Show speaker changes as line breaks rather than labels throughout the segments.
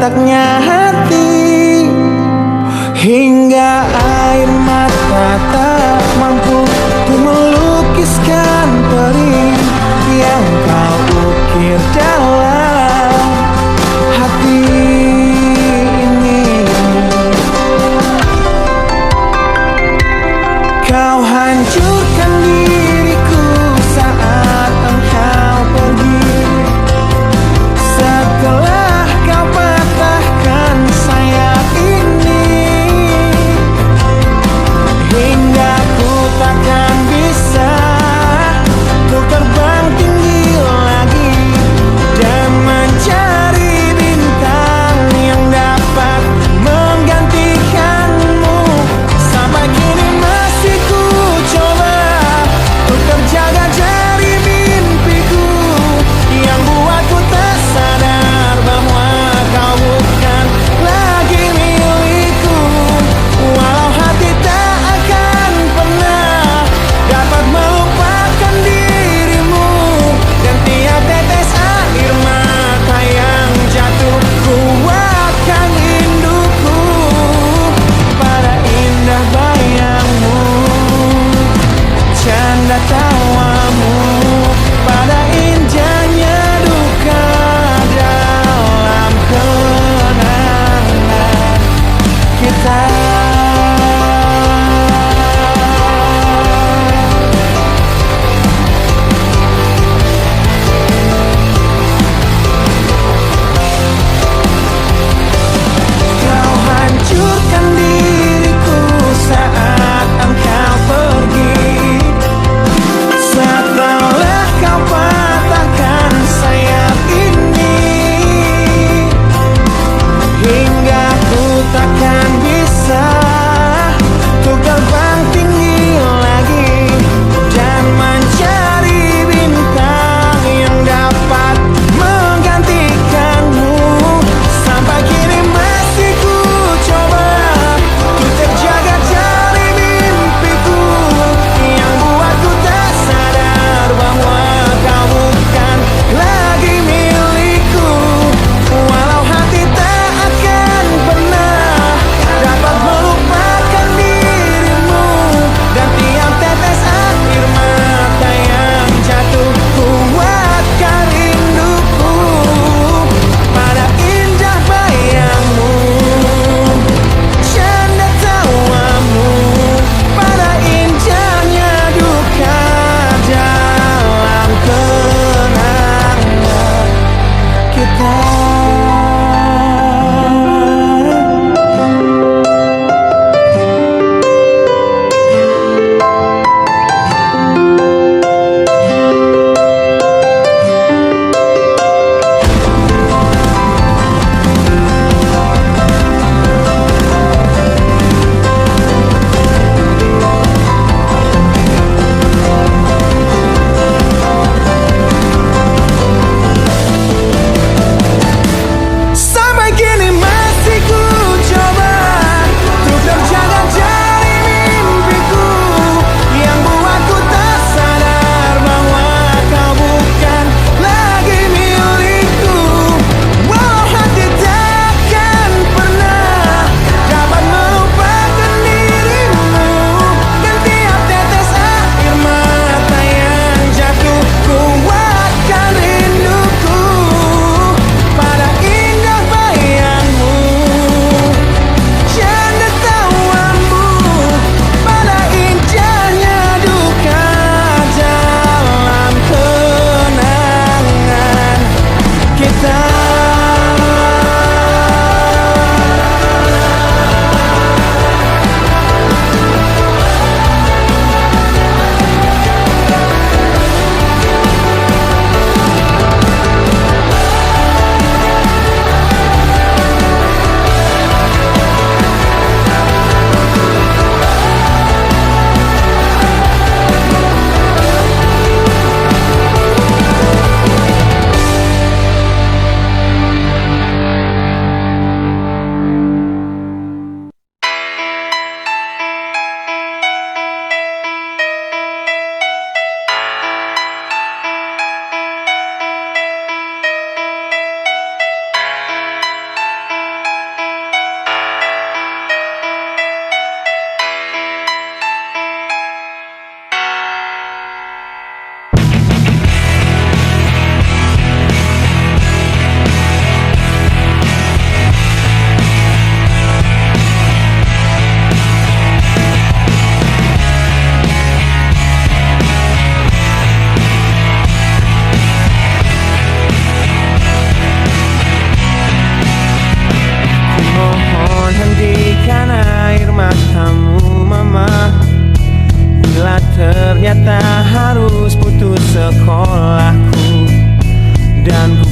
retaknya hati, hingga air mata tak mampu untuk melukiskan perih yang kau ukir dalam hati ini. Kau hancurkan diriku saat engkau pergi, setelah kau patahkan sayap ini, hingga ku takkan bisa untuk terbang tinggi lagi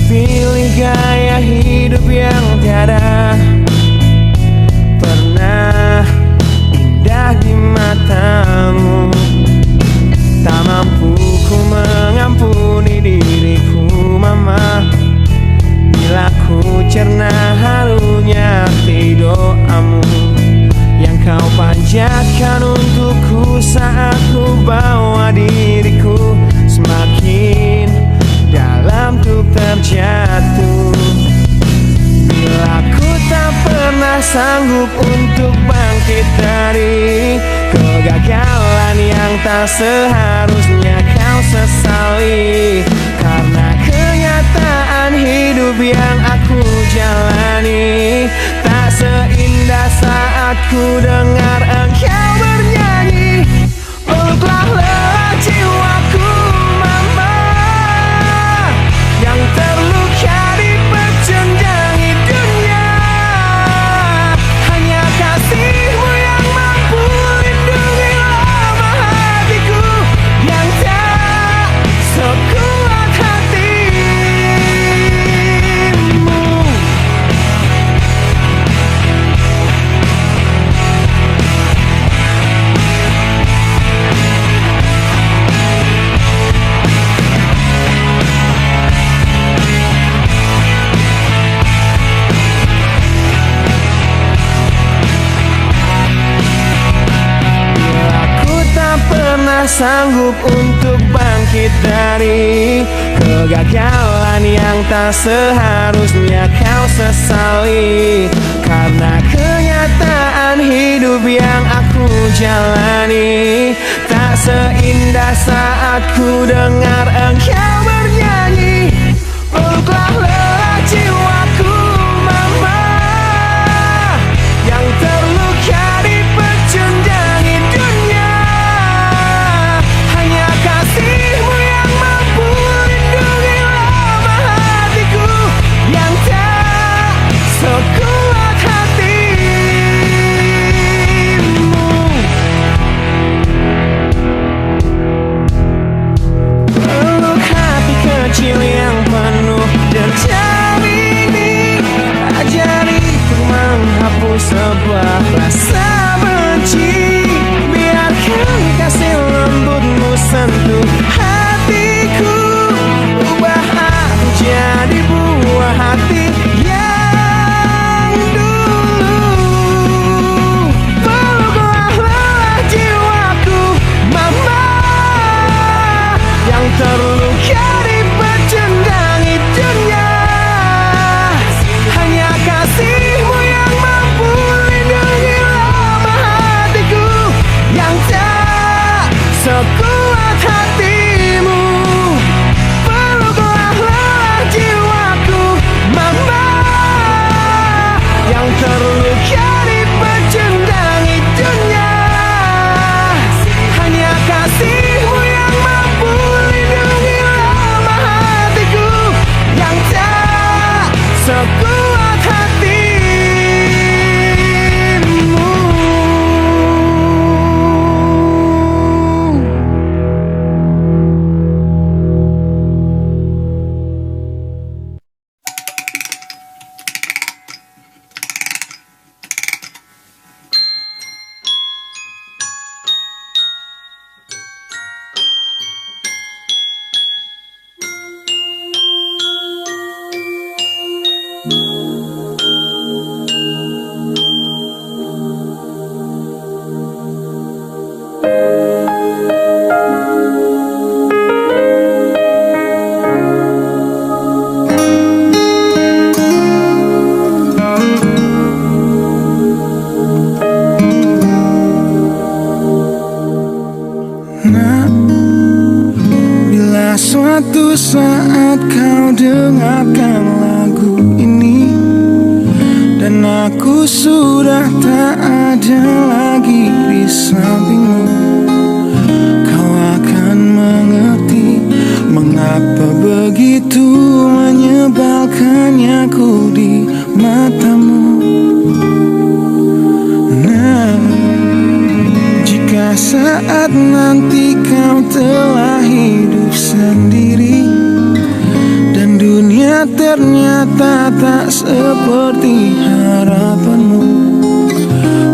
pilih gaya hidup yang tiada pernah indah di matamu. Tak mampu ku mengampuni diriku mama, bila ku cerna harunya arti doamu yang kau panjatkan untukku saat ku bawa diriku semakin dalam untuk terjatuh. Bila ku tak pernah sanggup untuk bangkit dari kegagalan yang tak seharusnya kau sesali, karena kenyataan hidup yang aku jalani tak seindah saat ku dengar engkau bernyanyi. Peluklah lelah jiwaku mama, yang terluka di pecenjangi dunia. Hanya kasihmu yang mampu lindungi lemah hatiku yang tak sekuat hatimu. Sanggup untuk bangkit dari kegagalan yang tak seharusnya kau sesali, karena kenyataan hidup yang aku jalani tak seindah saat ku dengar engkau bernyanyi. Peluklah lelah jiwaku mama, yang terluka di pecenjangi dunia. Kasihmu yang mampu lindungi lemah hatiku yang tak sekuat hatimu. Peluk hati kecil yang penuh dendam ini, ajariku menghapus sebuah rasa benci. Biarkan kasih lembutmu sentuh hatiku, ubah aku jadi buah hati yang dulu. Peluklah lelah jiwaku mama, yang terluka di pecendangi dunia. Hanya kasihmu yang mampu lindungi lemah hatiku yang tak sekuat hatimu. Peluklah lelah jiwaku mama, yang terluka di pecendangi dunia. Hanya kasihmu yang mampu lindungi lemah hatiku yang tak sekuat hatimu. Suatu saat kau dengarkan lagu ini, dan aku sudah tak ada lagi di sampingmu. Kau akan mengerti mengapa begitu menyebalkannya ku di matamu. Nah, jika saat nanti kau telah hidup sendiri dan dunia ternyata tak seperti harapanmu.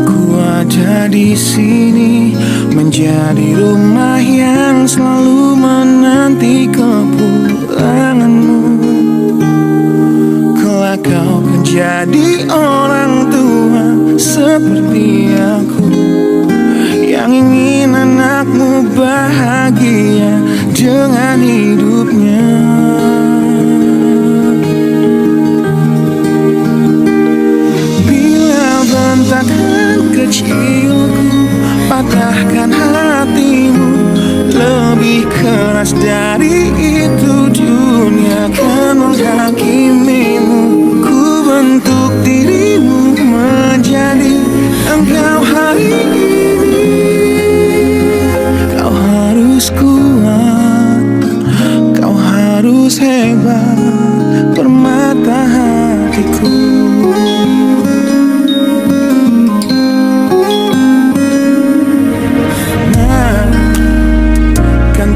Ku ada di sini menjadi rumah yang selalu menanti kepulanganmu. Kelak kau kan jadi orang tua seperti aku, yang ingin anakmu bahagia dengan hidupnya. Bila bentakan kecilku patahkan hatimu, lebih keras dari itu dunia kan menghakimimu. Ku bentuk dirimu menjadi engkau hari ini. Kau harus kuat, kau harus hebat, permata hatiku.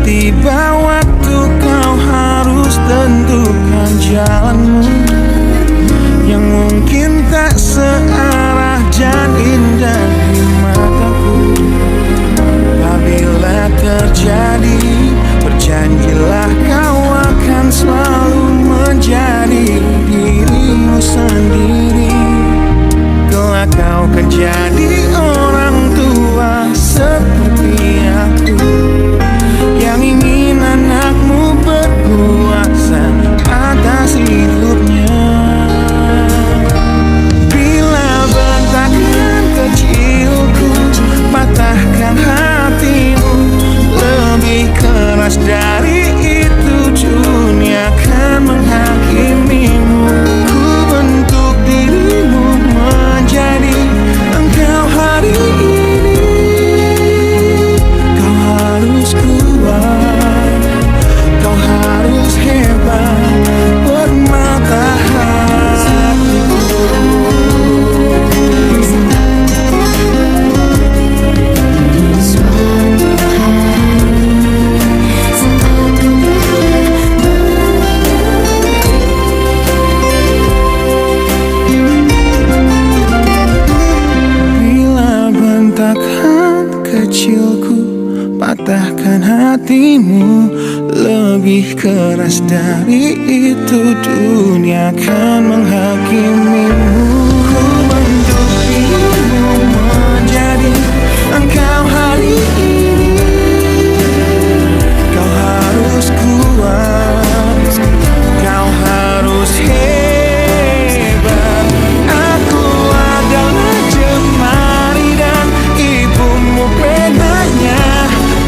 Tiba waktu kau harus tentukan jalanmu, yang mungkin tak searah dan indah di mataku. Apabila terjadi, berjanjilah kau akan selalu menjadi dirimu sendiri. Kelak kau kan jadi orang tua seperti aku, yang ingin anakmu berkuasa atas hidupnya. Bila bentakan kecilku patahkan hatimu, lebih keras dari itu dunia kan menghakimimu. Ku bentuk dirimu menjadi engkau hari ini. Kau harus kuat, kau harus hebat, permata hatiku. Bila bentakan kecilku patahkan hatimu, lebih keras dari itu dunia kan menghakimimu. Ku bentuk dirimu menjadi engkau hari ini. Kau harus kuat, kau harus hebat. Aku adalah jemari dan ibumu penanya,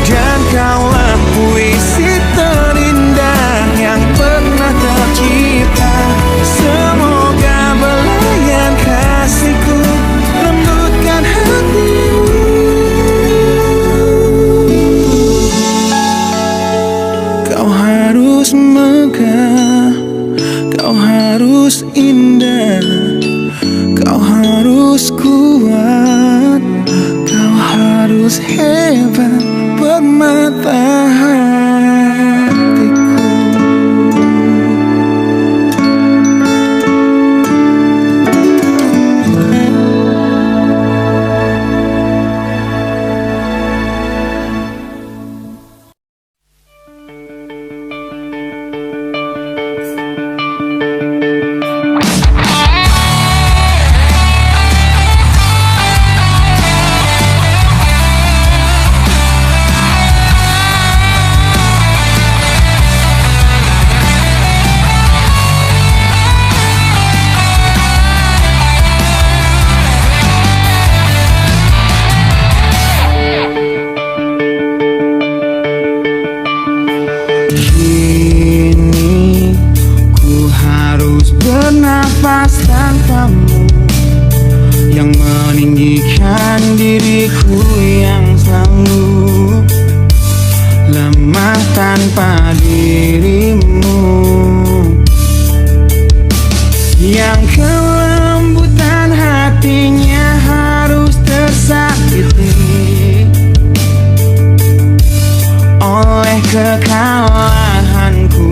dan kaulah puisi terindah yang pernah tercipta. Semoga belayan kasihku lembutkan hatimu. Kau harus megah, kau harus indah, kau harus kuat, kau harus hebat, permata hatiku. Bernafas tanpamu, yang meninggikan diriku yang selalu lemah tanpa dirimu, yang kelembutan hatinya harus tersakiti oleh kekalahanku.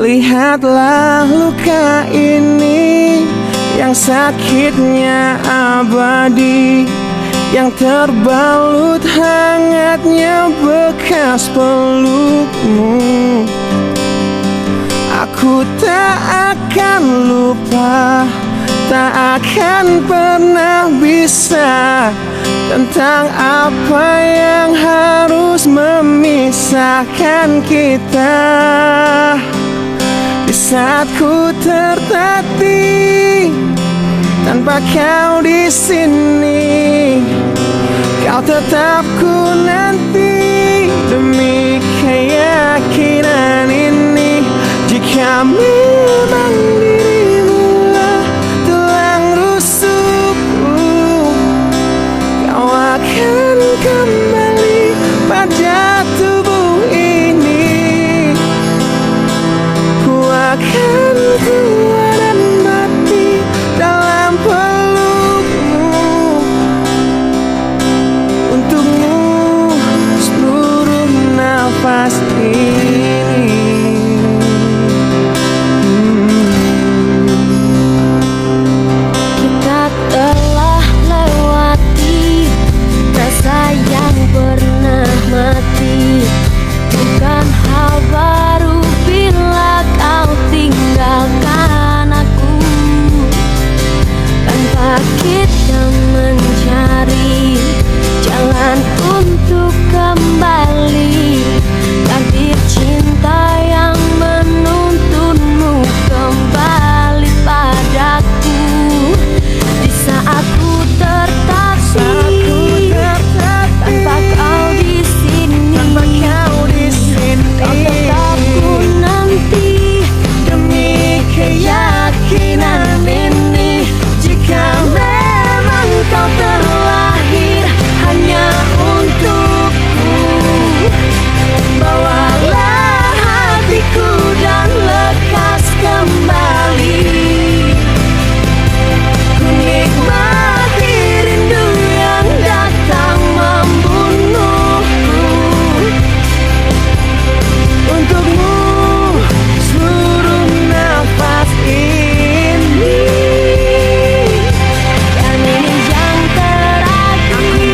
Lihatlah luka ini yang sakitnya abadi, yang terbalut hangatnya bekas pelukmu. Aku tak akan lupa, tak akan pernah bisa, tentang apa yang harus memisahkan kita. Di saat ku tertatih tanpa kau di sini, kau tetap ku nanti demi keyakinan ini. Jika memang dirimulah tulang rusukku, kau akan kembali pada tubuh ini. Ku akan tua dan mati dalam pelukmu. Untukmu seluruh nafas ini.
Kita telah lewati rasa yang pernah mati. Bukan hal baru bila kau tinggalkan aku, tanpa kita mencari jalan untuk kembali. Takdir cinta yang menuntunmu kembali padaku. Di saat ku tertatih tanpa kau di sini, kau tetap ku nanti demi keyakinan ini. Jika memang kau terlahir hanya untukku, bawalah hatiku dan lekas kembali. Ku nikmati rindu yang datang membunuhku. Untukmu seluruh nafas ini. Dan ini yang terakhir, ini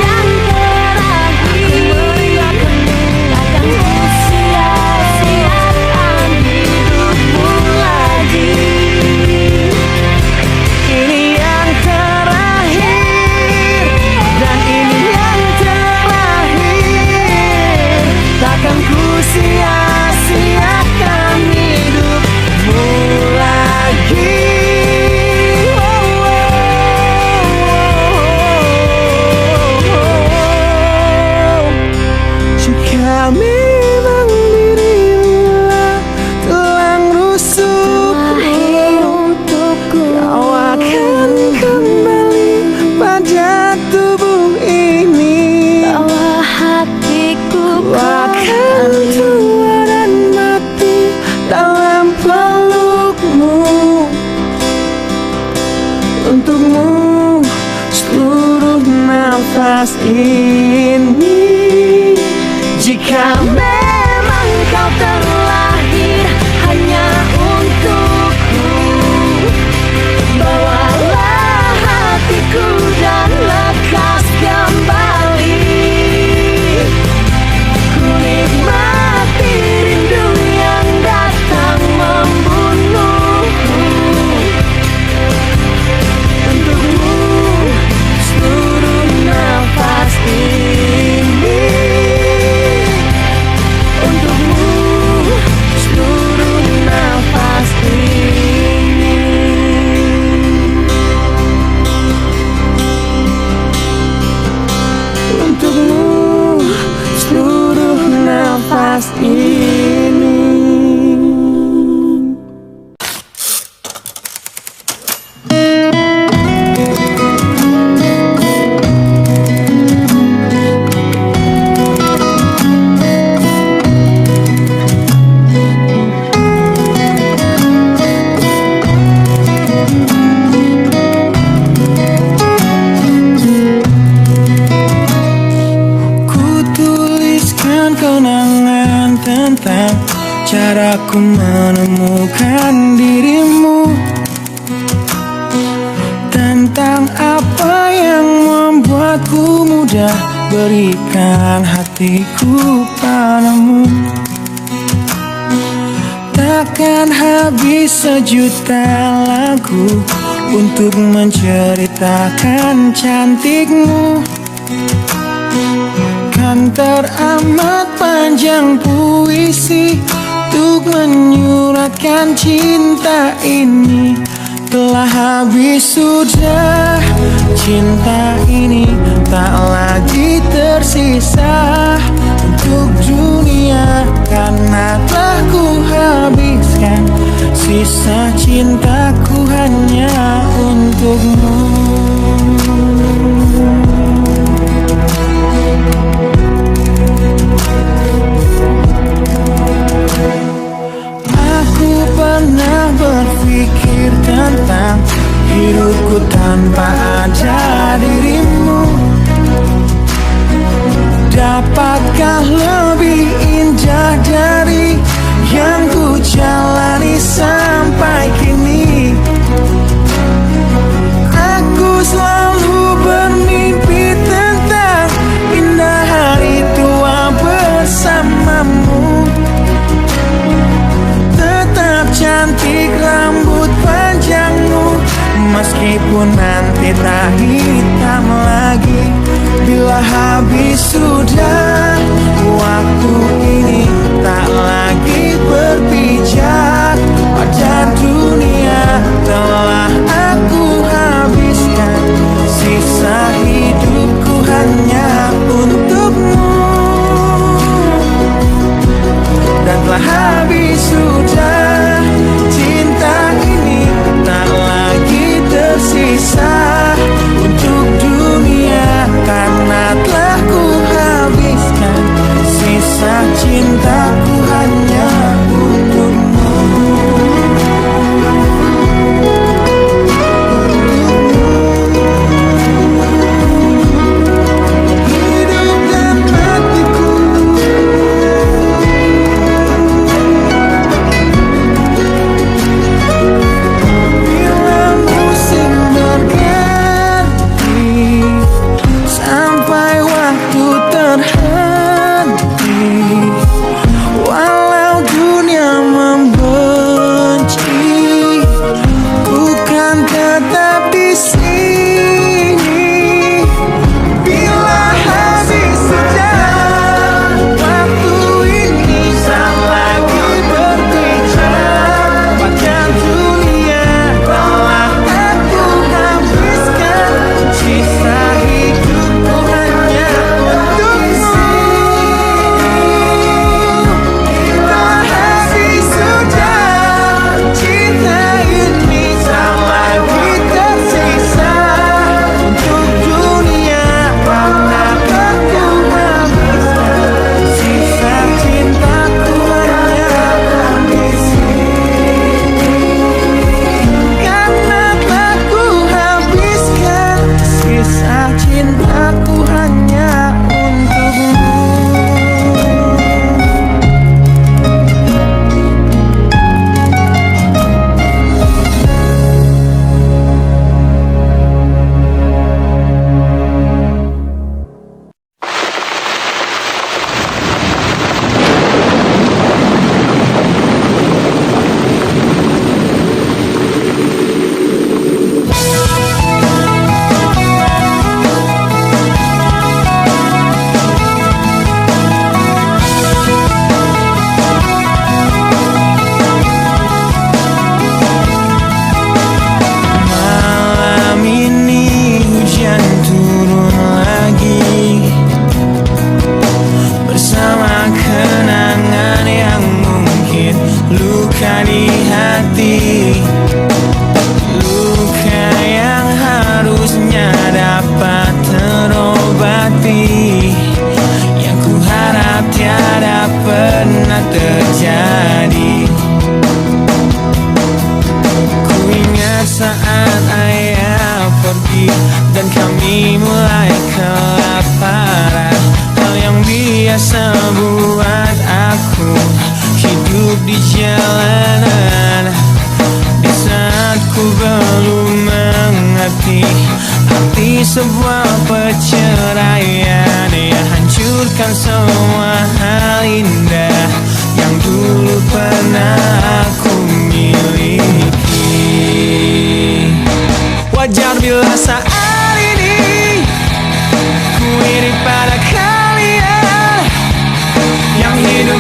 yang terakhir. Takkan ku sia-siakan hidupmu lagi.
Ini yang terakhir, dan ini yang terakhir. Takkan ku sia-siakan hidupmu lagi. Jika memang dirimulah tulang rusukku, kau akan kembali pada tubuh ini.
Bawa hatiku
Ku akan tua dan mati dalam pelukmu. Untukmu seluruh nafas ini. Jika memang kau terlahir hanya untukku, bawalah hatiku dan lekas kembali. Ku nikmati rindu yang datang membunuhku. Untukmu seluruh nafas ini. Untukmu seluruh nafas ini. Untukmu seluruh nafas ini. Ku tuliskan kenangan tentang caraku menemukan dirimu, tentang apa yang membuatku mudah berikan hatiku padamu. Takkan habis sejuta lagu untuk menceritakan cantikmu. Kan teramat panjang puisi untuk menyuratkan cinta ini. Telah habis sudah cinta ini, tak lagi tersisa untuk dunia, karena telah ku habiskan sisa cintaku hanya untukmu. Aku pernah berpikir tentang hidupku tanpa ada dirimu. Dapatkah lebih indah dari yang ku jalani sampai kini? Aku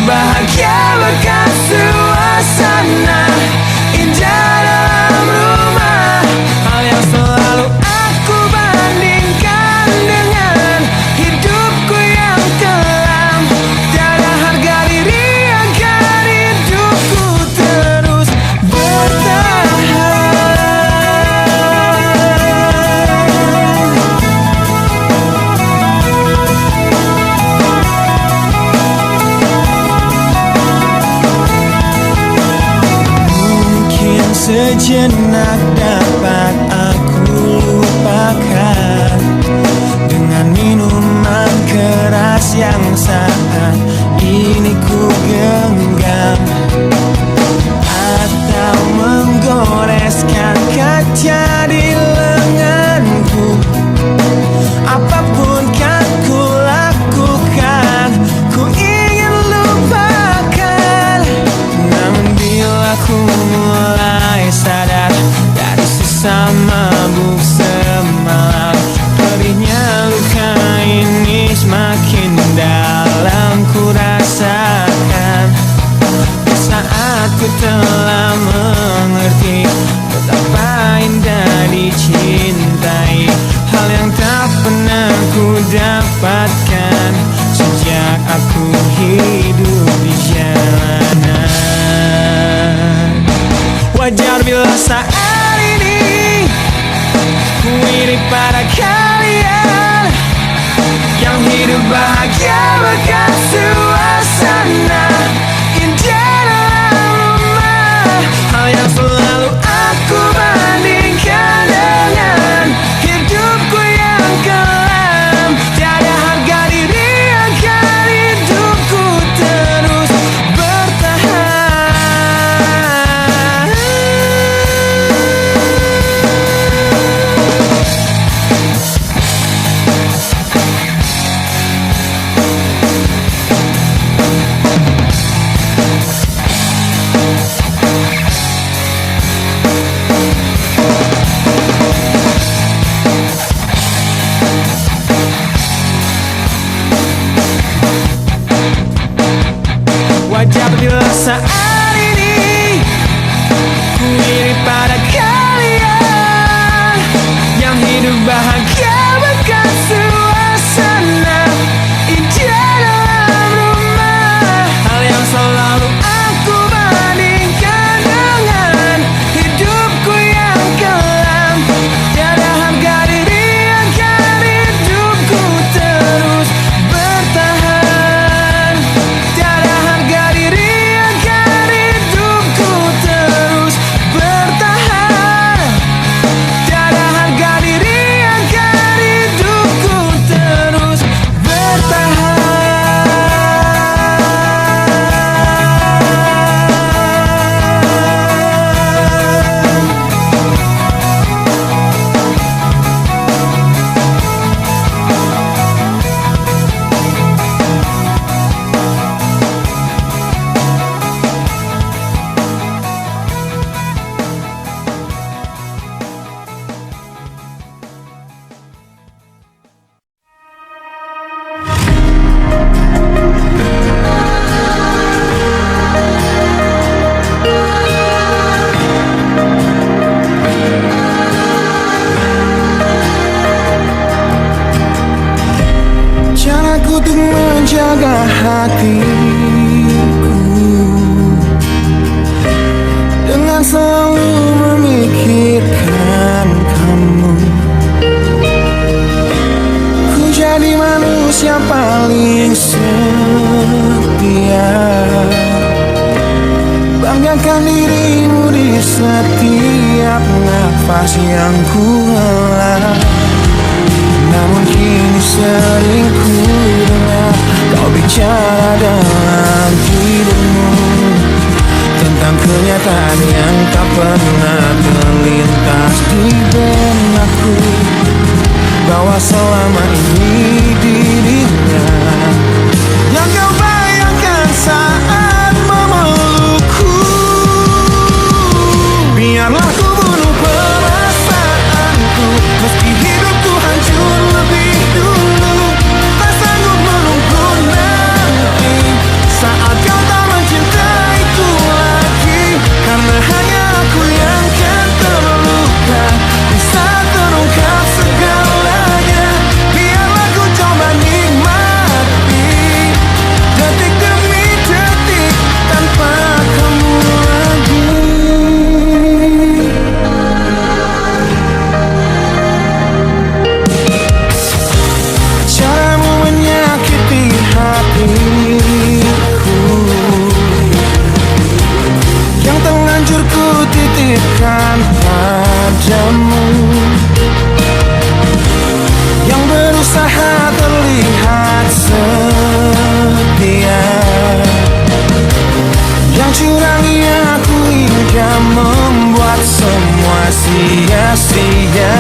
bahagia bekas suasana indah dalam rumah. Hal yang selalu aku bandingkan dengan hidupku yang kelam. Tiada harga diri agar hidupku terus bertahan. Mungkin sejenak dapat aku lupakan dengan minuman keras yang saat ini ku genggam, atau menggoreskan kaca di lenganku. Apapun kan ku lakukan, ku ingin lupakan. Namun bila ku mulai sadar dari sisa mabuk semalam, perihnya luka ini semakin dalam ku rasakan. Di saat ku telah mengerti betapa indah dicintai, hal yang tak pernah ku dapatkan sejak aku hidup di jalanan. Wajar bila saat ini ku iri pada kalian yang hidup bahagia bekas suasana indah dalam rumah. Hal yang selalu aku bandingkan dengan hidupku yang kelam. Tiada harga diri agar hidupku terus bertahan. Wajar bila saat ini ku iri pada kalian yang hidup bahagia bekas suasana indah dalam rumah. Hal yang selalu aku bandingkan dengan hidupku yang kelam. Tiada harga diri agar hidupku terus bertahan. Tiada harga diri agar hidupku terus bertahan. Tiada harga diri agar hidupku terus bertahan. Caraku untuk menjaga hatiku dengan selalu memikirkan kamu. Ku jadi manusia paling setia, banggakan dirimu di setiap nafas yang ku hela. Namun kini sering ku dengar kau bicara dalam tidurmu tentang kenyataan yang tak pernah terlintas di benakku, bahwa selama ini dirinya yang kau bayangkan saat memelukku. Biarlah ku bunuh perasaanku, meski hidupku hancur lebih dulu. Tak sanggup menunggu nanti sia-sia.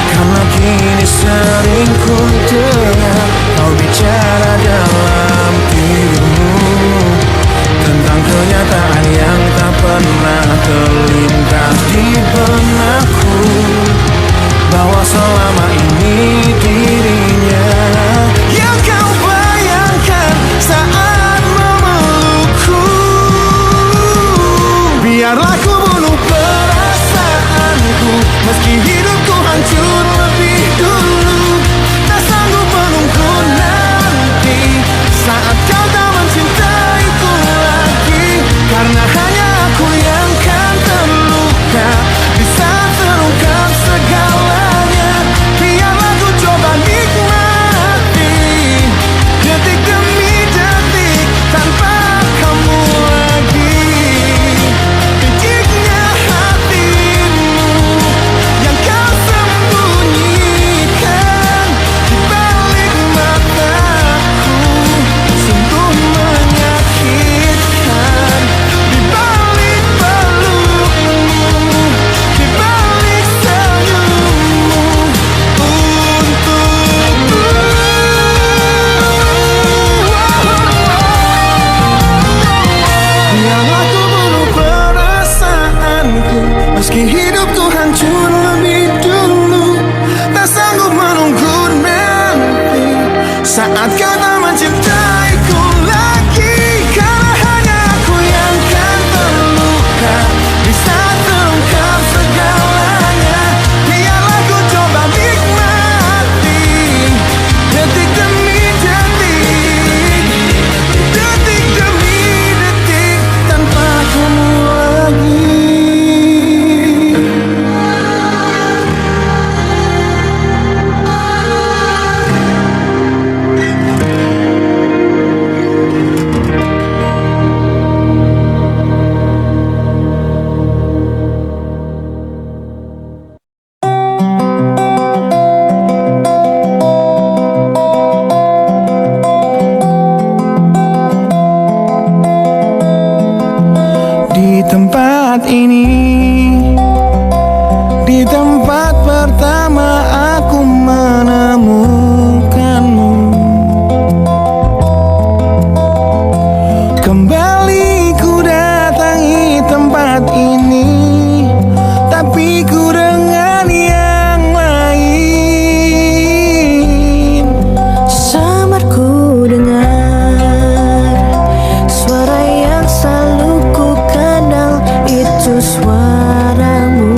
Karena kini sering ku dengar kau bicara dalam tidurmu tentang kenyataan yang tak pernah terlintas di benakku, bahwa selama ini dirinya yang kau bayangkan saat memelukku. Biarlah ku bunuh perasaanku, meski hidupku hancur lebih dulu. Tak sanggup menunggu nanti saat kau tak mencintaiku lagi, karena hanya aku yang kan terluka di saat terungkap segalanya. Biarlah ku coba nikmati detik demi detik tanpa kamu lagi. Piciknya hatimu yang kau sembunyikan di balik mataku sungguh menyakitkan. Di balik pelukmu, di balik senyummu untukku. Biarlah ku bunuh perasaanku, meski hidupku hancur lebih dulu. Tak sanggup menunggu nanti saat kau tak mencintaiku lagi, karena hanya aku yang kan terluka di saat terungkap segalanya. Biarlah ku coba nikmati detik demi detik, detik demi detik tanpa kamu lagi. Di tempat ini, di tempat pertama aku menemukanmu, kembali ku datangi tempat ini, tapi ku dengan yang lain.
Samar ku dengar suara yang selalu ku kenal, itu suaramu.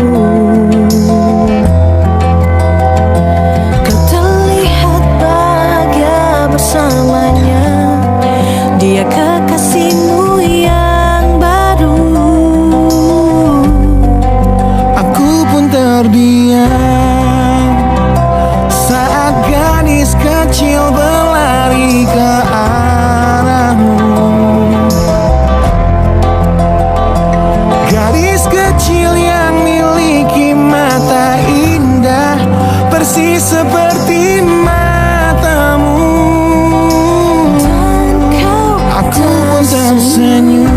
Kau terlihat bahagia bersamanya, dia kekasihmu yang baru.
Aku pun terdiam saat gadis kecil berlari ke arahmu. Gadis kecil yang miliki mata indah persis seperti matamu. Aku pun tersenyum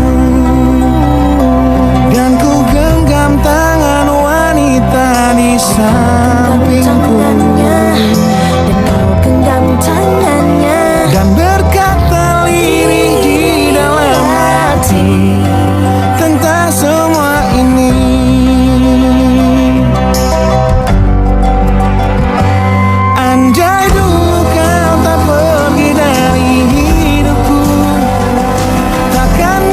dan ku genggam tangan wanita di sampingku
Dan kau genggam tangannya
dan berkata lirih di dalam hati tentang semua ini. Andai dulu kau tak pergi dari hidupku, takkan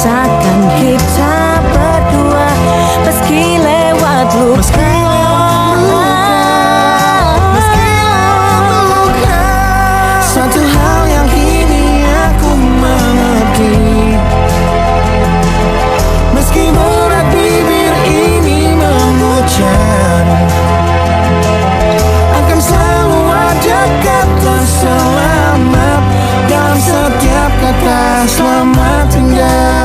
rasakan kita berdua, meski lewat luka.
Satu hal yang kini aku mengerti, meski berat bibir ini mengucap, akan selalu ada kata selamat dalam setiap kata selamat tinggal.